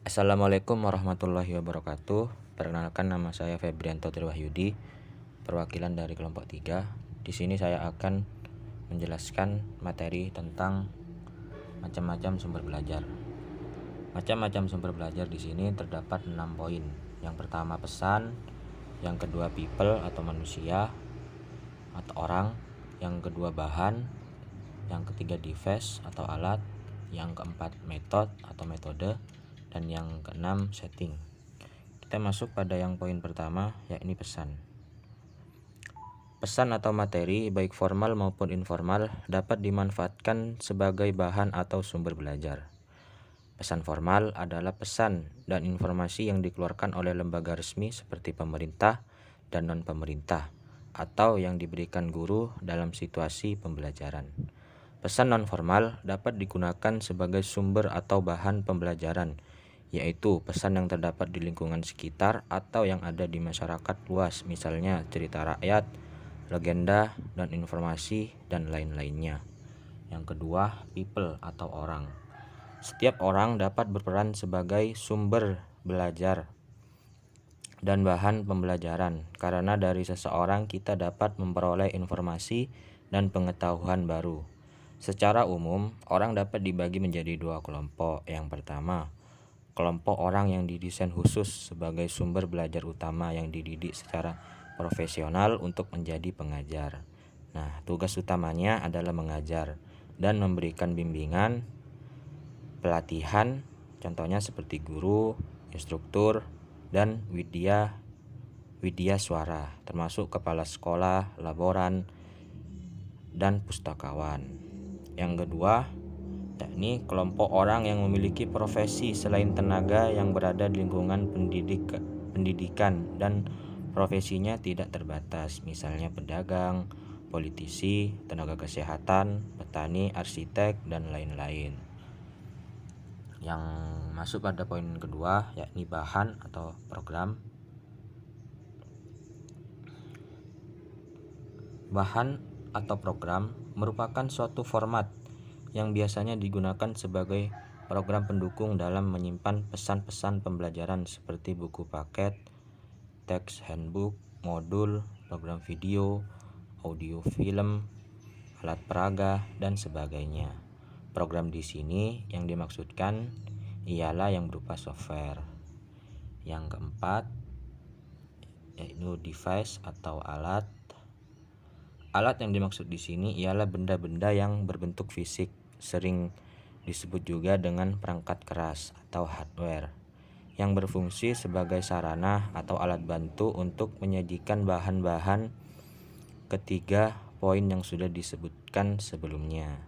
Assalamualaikum warahmatullahi wabarakatuh. Perkenalkan, nama saya Febrianto Triwahyudi, perwakilan dari kelompok 3. Di sini saya akan menjelaskan materi tentang macam-macam sumber belajar. Macam-macam sumber belajar di sini terdapat 6 poin. Yang pertama pesan, yang kedua people atau manusia atau orang, yang kedua bahan, yang ketiga device atau alat, yang keempat method atau metode, dan yang keenam setting. Kita masuk pada yang poin pertama, yakni pesan. Pesan atau materi baik formal maupun informal dapat dimanfaatkan sebagai bahan atau sumber belajar. Pesan formal adalah pesan dan informasi yang dikeluarkan oleh lembaga resmi seperti pemerintah dan non-pemerintah, atau yang diberikan guru dalam situasi pembelajaran. Pesan non-formal dapat digunakan sebagai sumber atau bahan pembelajaran, yaitu pesan yang terdapat di lingkungan sekitar atau yang ada di masyarakat luas, misalnya cerita rakyat, legenda, dan informasi, dan lain-lainnya. Yang kedua, people atau orang. Setiap orang dapat berperan sebagai sumber belajar dan bahan pembelajaran, karena dari seseorang kita dapat memperoleh informasi dan pengetahuan baru. Secara umum, orang dapat dibagi menjadi 2 kelompok. Yang pertama, kelompok orang yang didesain khusus sebagai sumber belajar utama, yang dididik secara profesional untuk menjadi pengajar. Nah, tugas utamanya adalah mengajar dan memberikan bimbingan, pelatihan, contohnya seperti guru, instruktur, dan widya suara, termasuk kepala sekolah, laboran, dan pustakawan. Yang kedua, yakni kelompok orang yang memiliki profesi selain tenaga yang berada di lingkungan pendidikan dan profesinya tidak terbatas, misalnya pedagang, politisi, tenaga kesehatan, petani, arsitek, dan lain-lain. Yang masuk pada poin kedua, yakni bahan atau program. Bahan atau program merupakan suatu format yang biasanya digunakan sebagai program pendukung dalam menyimpan pesan-pesan pembelajaran seperti buku paket, teks handbook, modul, program video, audio film, alat peraga, dan sebagainya. Program di sini yang dimaksudkan ialah yang berupa software. Yang keempat, yaitu device atau alat. Alat yang dimaksud di sini ialah benda-benda yang berbentuk fisik, sering disebut juga dengan perangkat keras atau hardware, yang berfungsi sebagai sarana atau alat bantu untuk menyajikan bahan-bahan ketiga poin yang sudah disebutkan sebelumnya.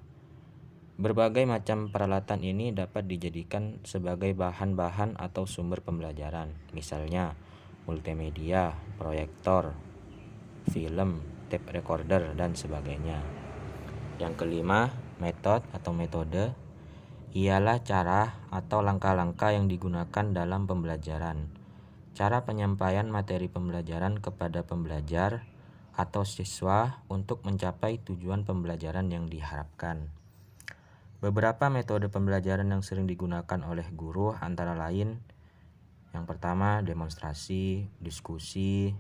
Berbagai macam peralatan ini dapat dijadikan sebagai bahan-bahan atau sumber pembelajaran, misalnya multimedia, proyektor, film, tape recorder, dan sebagainya. Yang kelima, metode ialah cara atau langkah-langkah yang digunakan dalam pembelajaran. Cara penyampaian materi pembelajaran kepada pembelajar atau siswa untuk mencapai tujuan pembelajaran yang diharapkan. Beberapa metode pembelajaran yang sering digunakan oleh guru antara lain: yang pertama, demonstrasi, diskusi,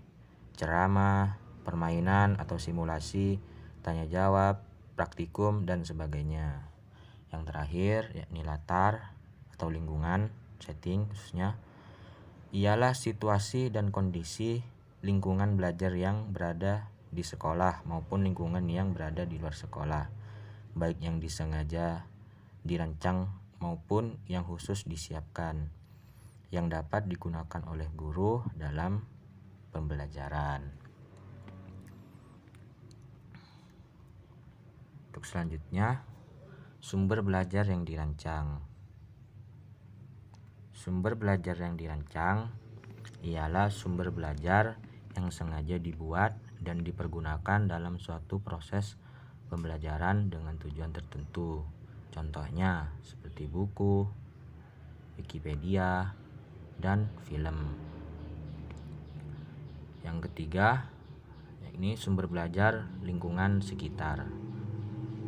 ceramah, permainan atau simulasi, tanya jawab, praktikum, dan sebagainya. Yang terakhir, yakni latar atau lingkungan, setting khususnya, ialah situasi dan kondisi lingkungan belajar yang berada di sekolah maupun lingkungan yang berada di luar sekolah, baik yang disengaja dirancang maupun yang khusus disiapkan, yang dapat digunakan oleh guru dalam pembelajaran. Untuk selanjutnya, sumber belajar yang dirancang. Sumber belajar yang dirancang ialah sumber belajar yang sengaja dibuat dan dipergunakan dalam suatu proses pembelajaran dengan tujuan tertentu. Contohnya seperti buku, Wikipedia, dan film. Yang ketiga, yakni sumber belajar lingkungan sekitar.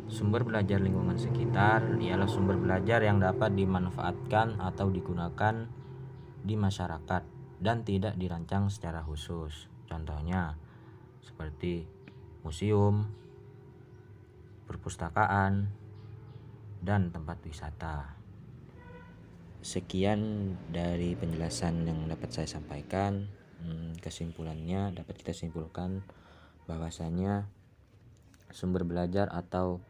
Sumber belajar lingkungan sekitar ialah sumber belajar yang dapat dimanfaatkan atau digunakan di masyarakat dan tidak dirancang secara khusus. Contohnya seperti museum, perpustakaan, dan tempat wisata. Sekian dari penjelasan yang dapat saya sampaikan. Kesimpulannya dapat kita simpulkan bahwasanya sumber belajar atau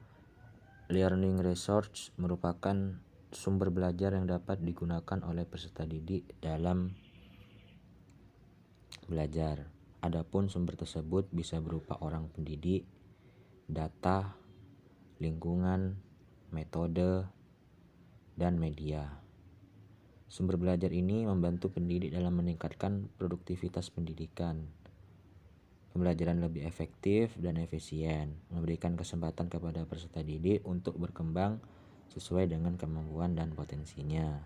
learning resource merupakan sumber belajar yang dapat digunakan oleh peserta didik dalam belajar. Adapun sumber tersebut bisa berupa orang pendidik, data, lingkungan, metode, dan media. Sumber belajar ini membantu pendidik dalam meningkatkan produktivitas pendidikan, pembelajaran lebih efektif dan efisien, memberikan kesempatan kepada peserta didik untuk berkembang sesuai dengan kemampuan dan potensinya,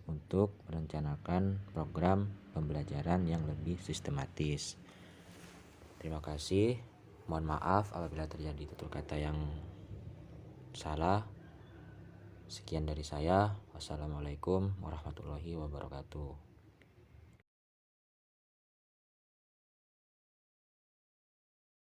untuk merencanakan program pembelajaran yang lebih sistematis. Terima kasih. Mohon maaf apabila terjadi tutur kata yang salah. Sekian dari saya. Wassalamualaikum warahmatullahi wabarakatuh.